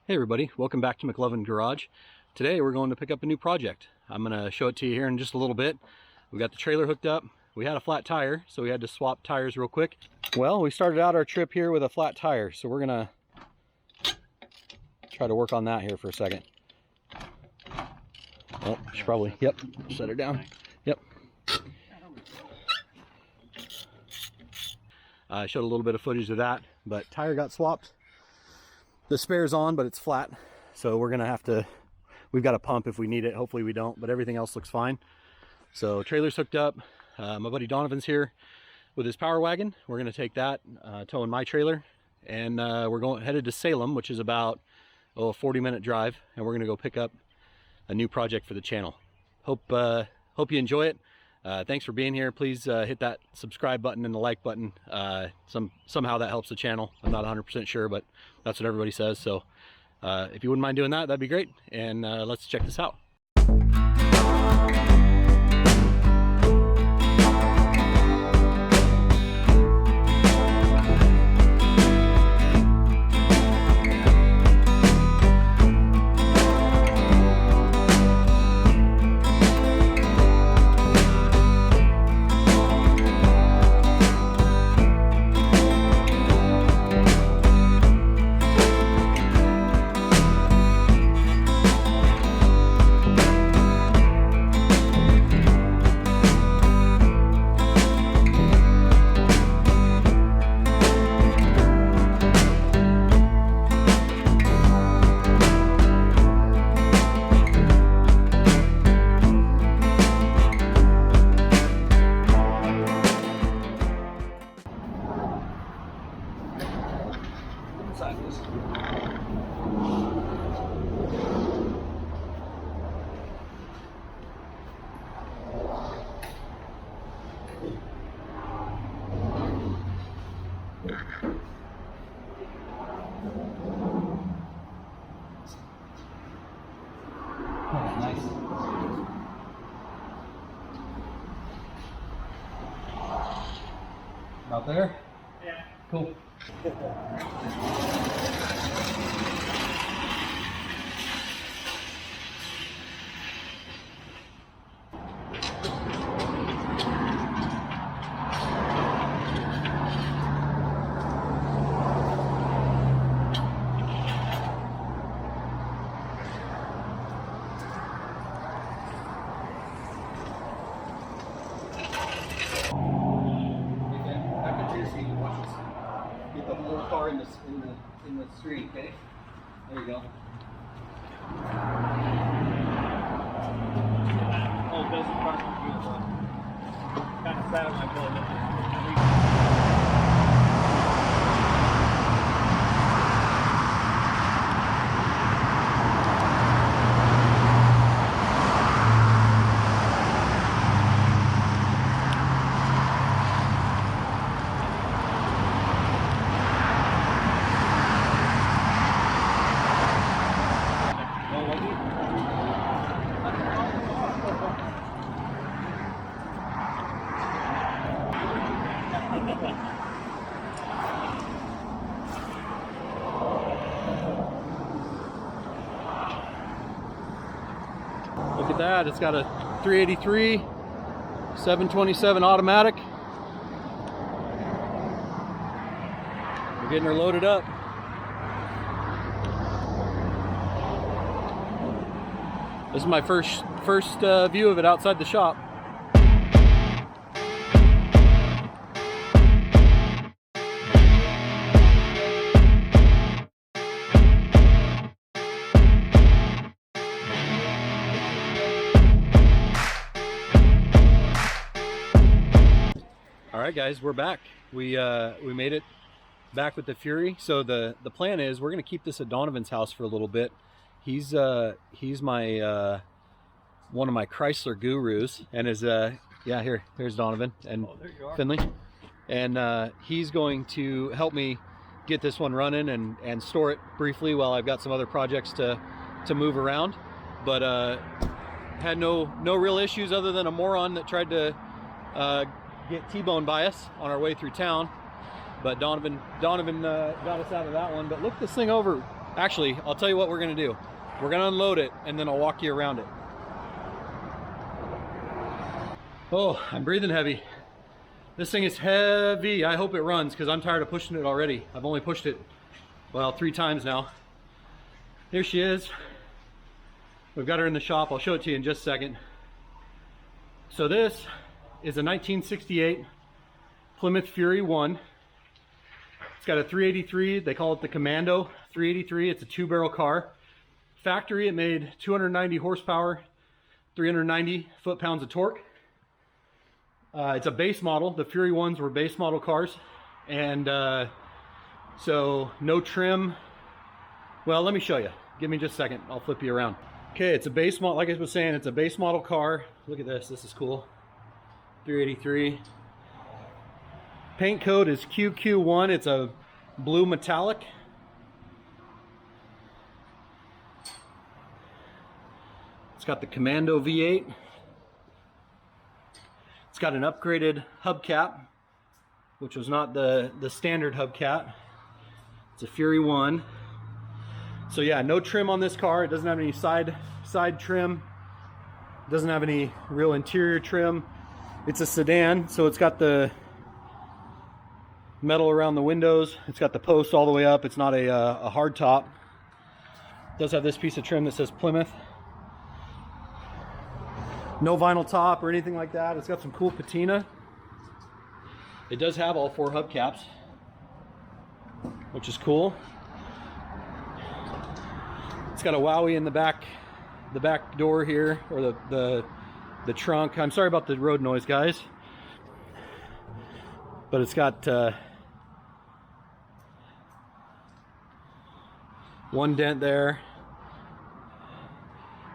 Hey everybody, welcome back to McLovin Garage. Today we're going to pick up a new project. I'm going to show it to you here in just a little bit. We got the trailer hooked up. We had a flat tire, so we had to swap tires real quick. Well, we started out our trip here with a flat tire, so we're going to try to work on that here for a second. Oh, should probably, yep, set it down. Yep. I showed a little bit of footage of that, but tire got swapped. The spare's on, but it's flat, so we're gonna have to, we've got a pump if we need it. Hopefully we don't, but everything else looks fine. So trailer's hooked up. My buddy Donovan's here with his power wagon. We're gonna take that, towing my trailer, and we're headed to Salem, which is about a 40-minute drive, and we're gonna go pick up a new project for the channel. Hope you enjoy it. Thanks for being here. Please hit that subscribe button and the like button. Somehow that helps the channel. I'm not 100% sure, but that's what everybody says. So if you wouldn't mind doing that, that'd be great. And let's check this out. Oh, nice. About there? Yeah. Cool. Get the whole car in the street, okay? There you go. Oh, it doesn't park good. Kind of sad when I pull it up. Look at that, it's got a 383, 727 automatic. We're getting her loaded up. This is my first view of it outside the shop. All right, guys, we're back. We made it back with the Fury. So the plan is we're gonna keep this at Donovan's house for a little bit. He's my one of my Chrysler gurus, and is yeah, here's Donovan and Finley, and he's going to help me get this one running and store it briefly while I've got some other projects to move around. But had no real issues other than a moron that tried to get T-boned by us on our way through town. But Donovan got us out of that one. But look this thing over. Actually, I'll tell you what we're gonna do. We're gonna unload it and then I'll walk you around it. Oh, I'm breathing heavy. This thing is heavy. I hope it runs because I'm tired of pushing it already. I've only pushed it, well, 3 times now. Here she is. We've got her in the shop. I'll show it to you in just a second. So this is a 1968 Plymouth Fury I. It's got a 383. They call it the Commando 383. It's a 2-barrel car. Factory, it made 290 horsepower, 390 foot-pounds of torque. It's a base model. The Fury ones were base model cars. And so no trim. Well, let me show you. Give me just a second. I'll flip you around. Okay, it's a base model. Like I was saying, it's a base model car. Look at this. This is cool. 383. Paint code is QQ1. It's a blue metallic. It's got the Commando V8. It's got an upgraded hubcap, which was not the standard hubcap. It's a Fury I. So yeah, no trim on this car. It doesn't have any side trim. It doesn't have any real interior trim. It's a sedan, so it's got the metal around the windows. It's got the post all the way up. It's not a hard top. It does have this piece of trim that says Plymouth. No vinyl top or anything like that. It's got some cool patina. It does have all 4 hubcaps, which is cool. It's got a Wowie in the back door here, or the trunk. I'm sorry about the road noise, guys. But it's got 1 dent there.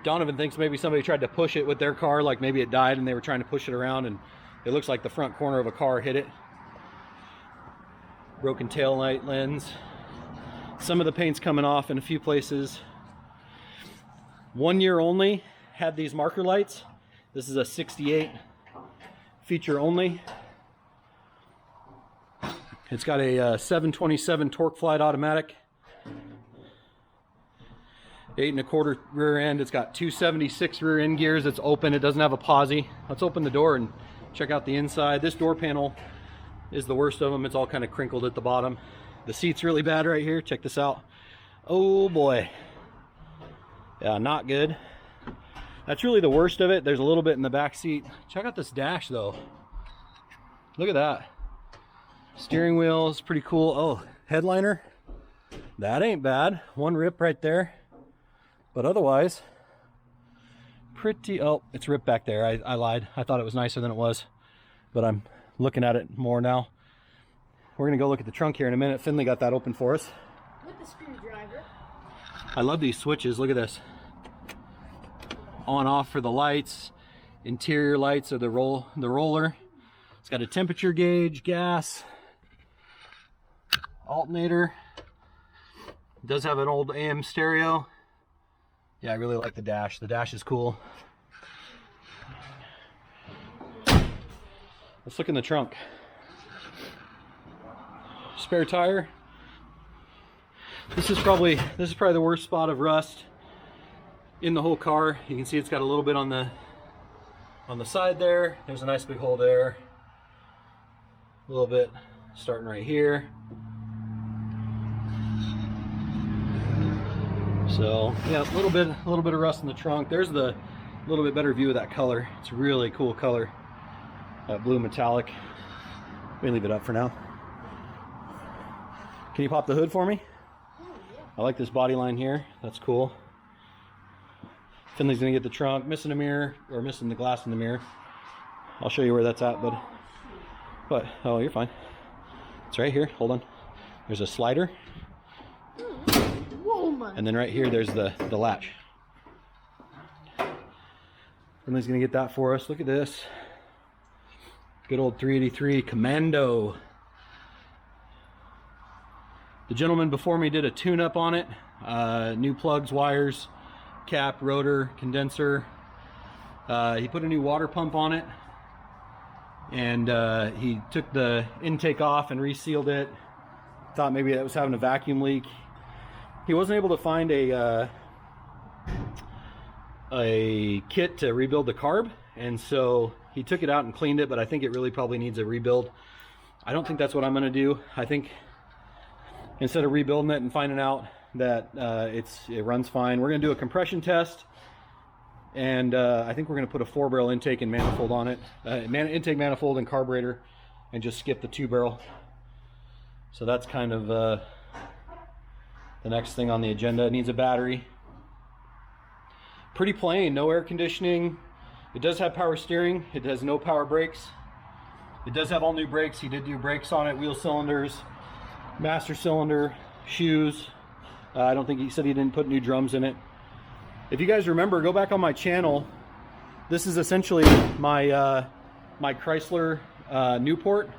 Donovan thinks maybe somebody tried to push it with their car, like maybe it died and they were trying to push it around and it looks like the front corner of a car hit it. Broken tail light lens. Some of the paint's coming off in a few places. 1 year only, had these marker lights. This is a 68 feature only. It's got a 727 torque flight automatic. 8 1/4 rear end. It's got 276 rear end gears. It's open. It doesn't have a posi. Let's open the door and check out the inside. This door panel is the worst of them. It's all kind of crinkled at the bottom. The seat's really bad right here. Check this out. Oh boy. Yeah, not good. That's really the worst of it. There's a little bit in the back seat. Check out this dash though. Look at that. Steering wheel is pretty cool. Oh, headliner. That ain't bad. 1 rip right there. But otherwise, pretty, oh, it's ripped back there. I lied. I thought it was nicer than it was, but I'm looking at it more now. We're gonna go look at the trunk here in a minute. Finley got that open for us. With the screwdriver. I love these switches. Look at this. On off for the lights. Interior lights of the roller. It's got a temperature gauge, gas, alternator. It does have an old AM stereo. Yeah, I really like the dash. The dash is cool. Let's look in the trunk. Spare tire. This is probably the worst spot of rust in the whole car. You can see it's got a little bit on the side there. There's a nice big hole there. A little bit starting right here. So yeah, a little bit of rust in the trunk. There's the little bit better view of that color. It's a really cool color. That blue metallic. Let me leave it up for now. Can you pop the hood for me? Oh, yeah. I like this body line here. That's cool. Finley's gonna get the trunk. Missing a mirror, or missing the glass in the mirror. I'll show you where that's at, bud. What? Oh, you're fine. It's right here. Hold on. There's a slider. And then right here, there's the latch. Finley's gonna get that for us. Look at this. Good old 383 Commando. The gentleman before me did a tune-up on it. New plugs, wires, cap, rotor, condenser. He put a new water pump on it. And he took the intake off and resealed it. Thought maybe it was having a vacuum leak. he wasn't able to find a kit to rebuild the carb, and so he took it out and cleaned it, but I think it really probably needs a rebuild. I don't think that's what I'm going to do. I think instead of rebuilding it and finding out that it runs fine, we're going to do a compression test, and I think we're going to put a 4-barrel intake and manifold on it, intake manifold and carburetor, and just skip the 2-barrel. So that's kind of the next thing on the agenda. It needs a battery. Pretty plain, no air conditioning. It does have power steering. It has no power brakes. It does have all new brakes. He did do brakes on it, wheel cylinders, master cylinder, shoes. I don't think he said he didn't put new drums in it. If you guys remember, go back on my channel. This is essentially my my Chrysler Newport.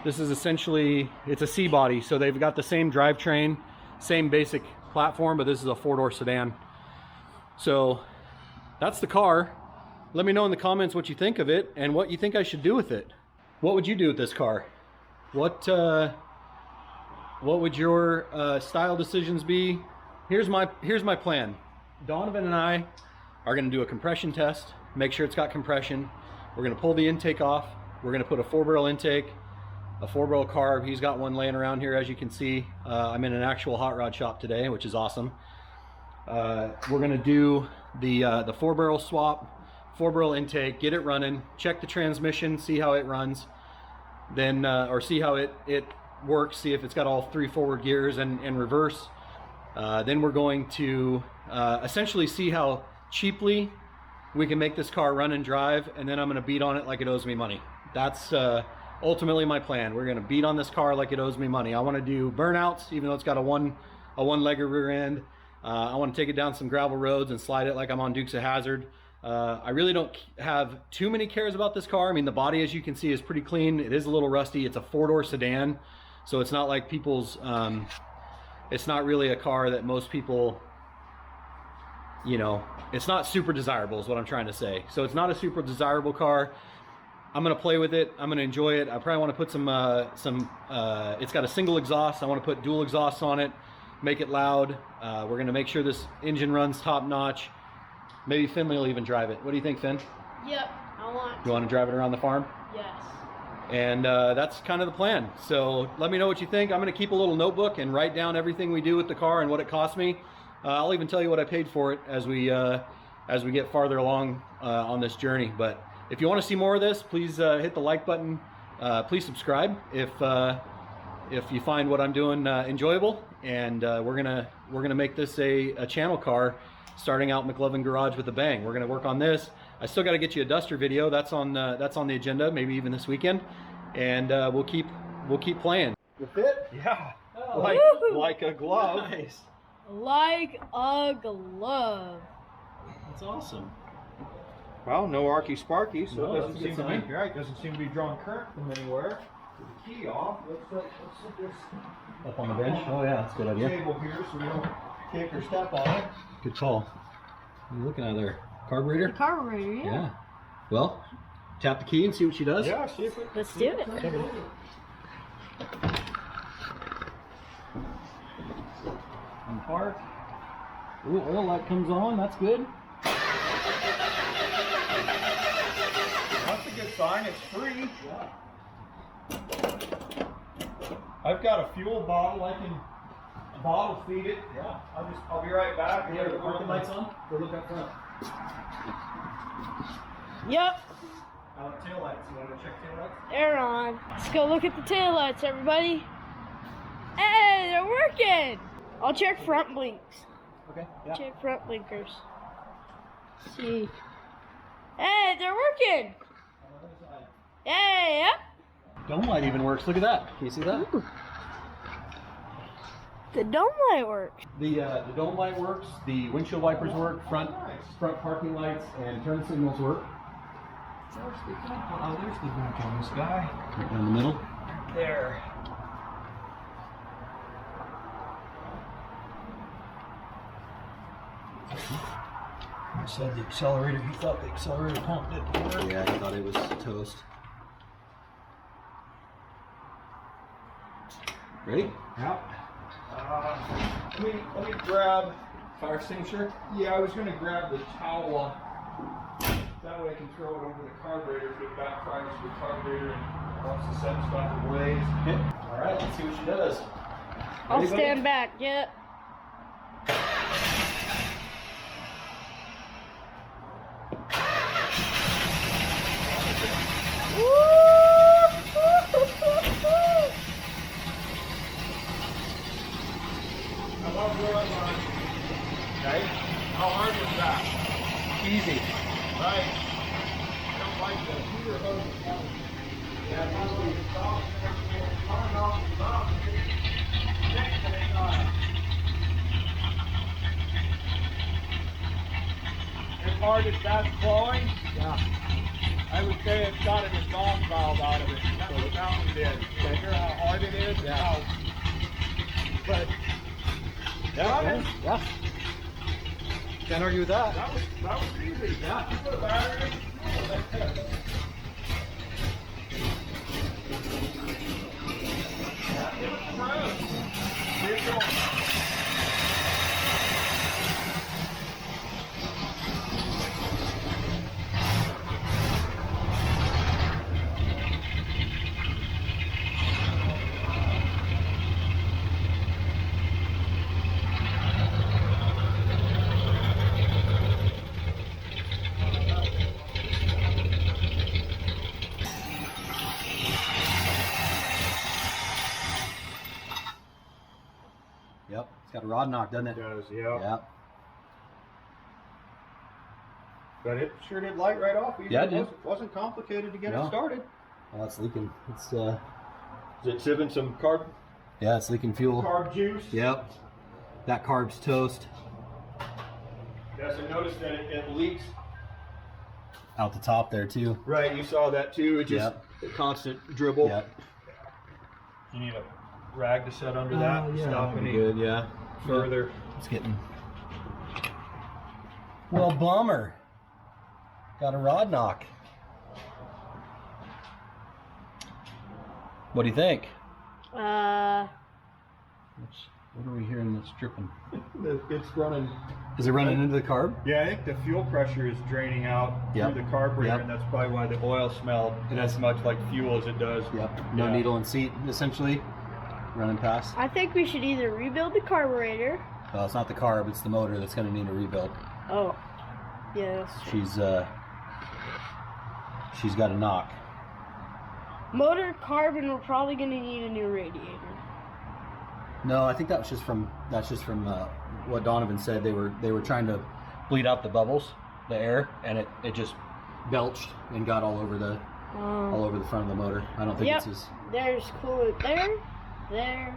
This is essentially, it's a C-body, so they've got the same drivetrain, same basic platform, but this is a 4-door sedan. So that's the car. Let me know in the comments what you think of it and what you think I should do with it. What would you do with this car? What would your style decisions be? Here's my plan. Donovan and I are going to do a compression test, make sure it's got compression. We're going to pull the intake off. We're going to put a 4-barrel intake, a 4-barrel carb. He's got one laying around here, as you can see. I'm in an actual hot rod shop today, which is awesome. We're going to do the 4-barrel swap, 4-barrel intake, get it running, check the transmission, see how it runs, then or see how it works, see if it's got all 3 forward gears and reverse. Then we're going to essentially see how cheaply we can make this car run and drive, and then I'm going to beat on it like it owes me money. That's ultimately my plan. We're going to beat on this car like it owes me money. I want to do burnouts, even though it's got a one-legger rear end. I want to take it down some gravel roads and slide it like I'm on Dukes of Hazzard. I really don't have too many cares about this car. I mean, the body, as you can see, is pretty clean. It is a little rusty. It's a 4-door sedan, so it's not like people's, it's not really a car that most people, you know, it's not super desirable is what I'm trying to say. So it's not a super desirable car. I'm going to play with it. I'm going to enjoy it. I probably want to put it's got a single exhaust. I want to put dual exhausts on it, make it loud. We're going to make sure this engine runs top notch. Maybe Finley will even drive it. What do you think, Finn? Yep, I want. You want to drive it around the farm? Yes. And that's kind of the plan. So let me know what you think. I'm going to keep a little notebook and write down everything we do with the car and what it cost me. I'll even tell you what I paid for it as we get farther along on this journey. But if you want to see more of this, please hit the like button. Please subscribe if you find what I'm doing enjoyable. And we're gonna make this a channel car, starting out McLovin Garage with a bang. We're gonna work on this. I still got to get you a duster video. That's on the agenda, maybe even this weekend. And we'll keep playing. You fit? Yeah. Oh. Like a glove. Nice. Like a glove. That's awesome. Well, no arky sparky, so No, it that's doesn't a good seem to sign. be right. Doesn't seem to be drawing current from anywhere. Put the key off. Let's set this Up on the bench. Oh yeah, that's a good idea. table here so we don't kick or step on it. Good call. What are you looking at there? The Carburetor? carburetor, yeah. Yeah. Well, tap the key and see what she does. Yeah, see if it. Let's do it. On park. Ooh, oil light comes on. That's good. That's a good sign. It's free. Yeah. I've got a fuel bottle. I can bottle feed it. Yeah. I'll be right back. Yeah, the parking lights on. Go look up front. Yep, Tail lights. You want to check tail lights? they're on. Let's go look at the taillights, everybody. Hey, they're working. I'll check front blinks. Okay. Yeah. Check front blinkers. See. Hey, they're working. Hey, yep. Dome light even works. Look at that. Can you see that? Ooh. The dome light works. The dome light works. The windshield wipers work. Front parking lights and turn signals work. There's the vent on this guy. Right down the middle. There. I said the accelerator. He thought the accelerator pump didn't work. Yeah, I thought it was toast. Ready? Yep. Let me grab. Fire extinguisher? Yeah, I was going to grab the towel. That way I can throw it over the carburetor if it backfires to the carburetor and wants to set stuff ablaze. Okay. All right, let's see what she does. I'll Ready, buddy? stand back. Yep. I love your line. Okay? How hard is that? Easy. Right. I don't like the heater hose. Yeah, probably the top. Turn off the top. As hard as that's flowing, Yeah. I would say it's got an exhaust valve out of it. That's what that one did. So hear how hard it is? Yeah. How, but Yeah. Yeah. Can't argue with that. that was easy. Yeah. You put a battery in. Give it some room. Keep going. Yep. It's got a rod knock, doesn't it? It does, yeah. Yeah. But it sure did light right off. Even Yeah, it did. wasn't complicated to get No. it started. Well, it's leaking. It's Is it sieving some carb yeah, it's leaking fuel. juice? Yep. That carb's toast. Yes, I noticed that it leaks. Out the top there too. Right, you saw that too. It just a constant dribble. Yep. You need a rag to set under that. yeah, Stop that'd be any good. Yeah. further. It's getting. Well, bummer. Got a rod knock. What do you think? What are we hearing that's dripping? It's running. Is it running into the carb? Yeah, I think the fuel pressure is draining out Yep. through the carburetor, Yep. and that's probably why the oil smelled as much like fuel as it does. Yep. No Yeah. needle and seat, essentially. Running past. I think we should either rebuild the carburetor. Well, it's not the carb, it's the motor that's going to need a rebuild. Oh. Yeah, that's true. She's got a knock. Motor, carbon, we're probably going to need a new radiator. No, I think that's just from what Donovan said. They were trying to bleed out the bubbles, the air, and it just belched and got all over the front of the motor. I don't think Yep. it's as There's coolant there,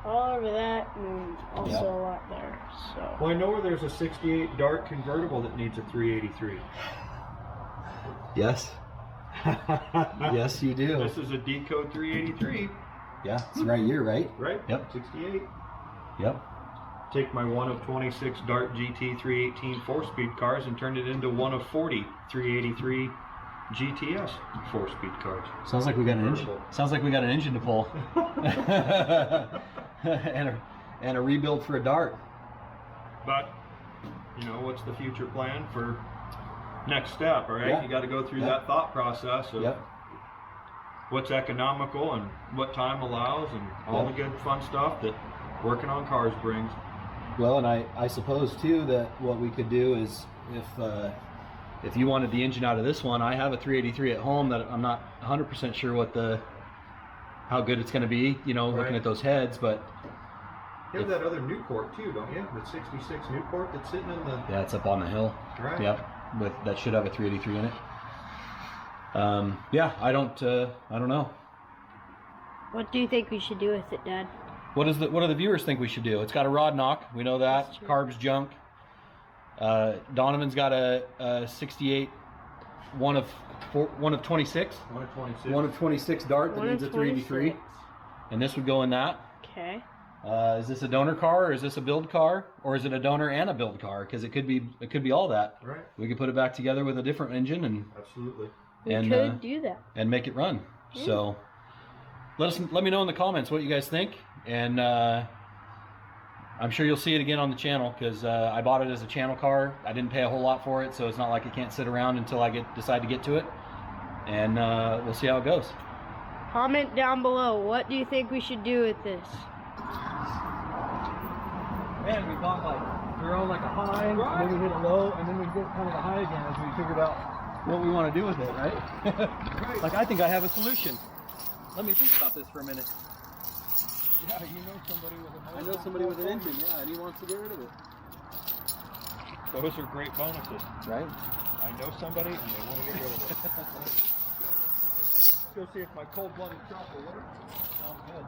all over that, and also Yep. a lot there. So. Well, I know where there's a 68 Dart convertible that needs a 383. Yes. Yes, you do. This is a Decode 383, Yeah, it's the right year, right? right? Yep. 68. Yep. Take my one of 26 Dart GT 318 4-speed cars and turn it into one of 40 383 GTS 4-speed cars. Sounds like we got an engine. Convertible. Sounds like we got an engine to pull. and a rebuild for a Dart. But, you know, what's the future plan for next step, all right? Yeah. You got to go through Yeah. that thought process of Yep. what's economical and what time allows and all the good fun stuff that working on cars brings. Well, and I suppose too that what we could do is if you wanted the engine out of this one, I have a 383 at home that I'm not 100% sure how good it's going to be. You know, Right. looking at those heads, but You have that other Newport too, don't you? The 66 Newport that's sitting in the... yeah, it's up on the hill. Right. Yep, that should have a 383 in it. Yeah, I don't know. What do you think we should do with it, Dad? What do the viewers think we should do? It's got a rod knock. We know that. That's true. Carb's junk. Donovan's got a 68, one of 26. 126. One of 26 Dart that One needs of a 383. 26. And this would go in that. Okay. Is this a donor car, or is this a build car, or is it a donor and a build car? Because it could be all that. Right. We could put it back together with a different engine Absolutely. We and could do that. and make it run. Yeah. So let me know in the comments what you guys think, and I'm sure you'll see it again on the channel because I bought it as a channel car. I didn't pay a whole lot for it, so it's not like it can't sit around until I decide to get to it. And we'll see how it goes. Comment down below. What do you think we should do with this? Man, we thought we were on like a high, and then we hit a low, and then we get kind of a high again as we figured out what we want to do with it, right? Right. Like, I think I have a solution. Let me think about this for a minute. Yeah, you know somebody with a motor. I know somebody with an engine, yeah, and he wants to get rid of it. Those are great bonuses. Right? I know somebody and they want to get rid of it. Let's go see if my cold-blooded shot will work. Sounds good.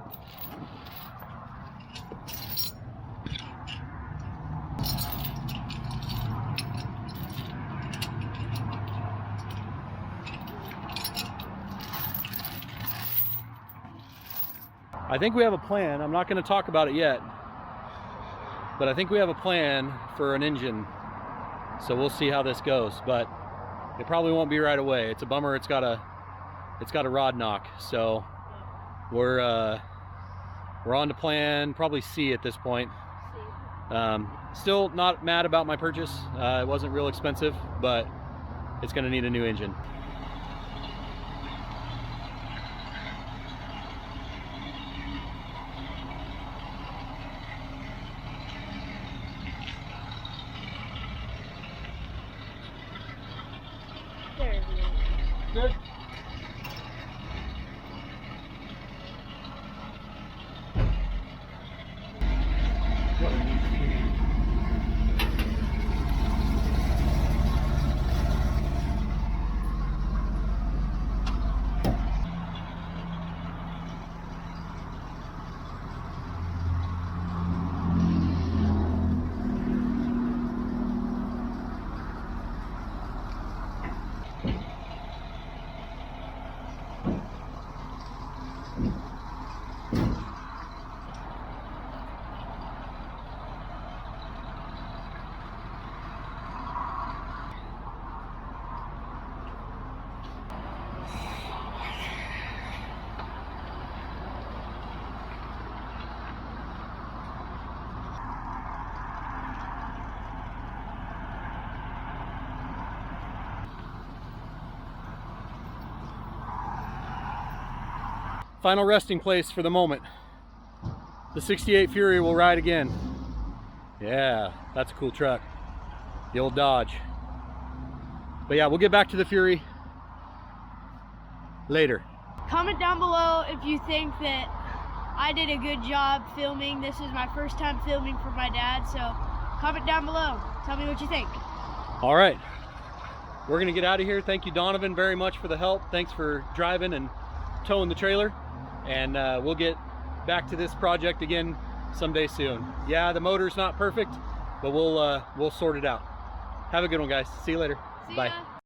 I think we have a plan. I'm not going to talk about it yet, but I think we have a plan for an engine. So we'll see how this goes, but it probably won't be right away. It's a bummer. It's got a rod knock. So we're on to plan probably C at this point. Still not mad about my purchase. It wasn't real expensive, but it's going to need a new engine. There it is. Good. Final resting place for the moment. The 68 Fury will ride again. Yeah, that's a cool truck. The old Dodge. But yeah, we'll get back to the Fury later. Comment down below if you think that I did a good job filming. This is my first time filming for my dad, so comment down below. Tell me what you think. All right, we're gonna get out of here. Thank you, Donovan, very much for the help. Thanks for driving and towing the trailer. And we'll get back to this project again someday soon. Yeah, the motor's not perfect, but we'll sort it out. Have a good one, guys. See you later. See Bye. ya.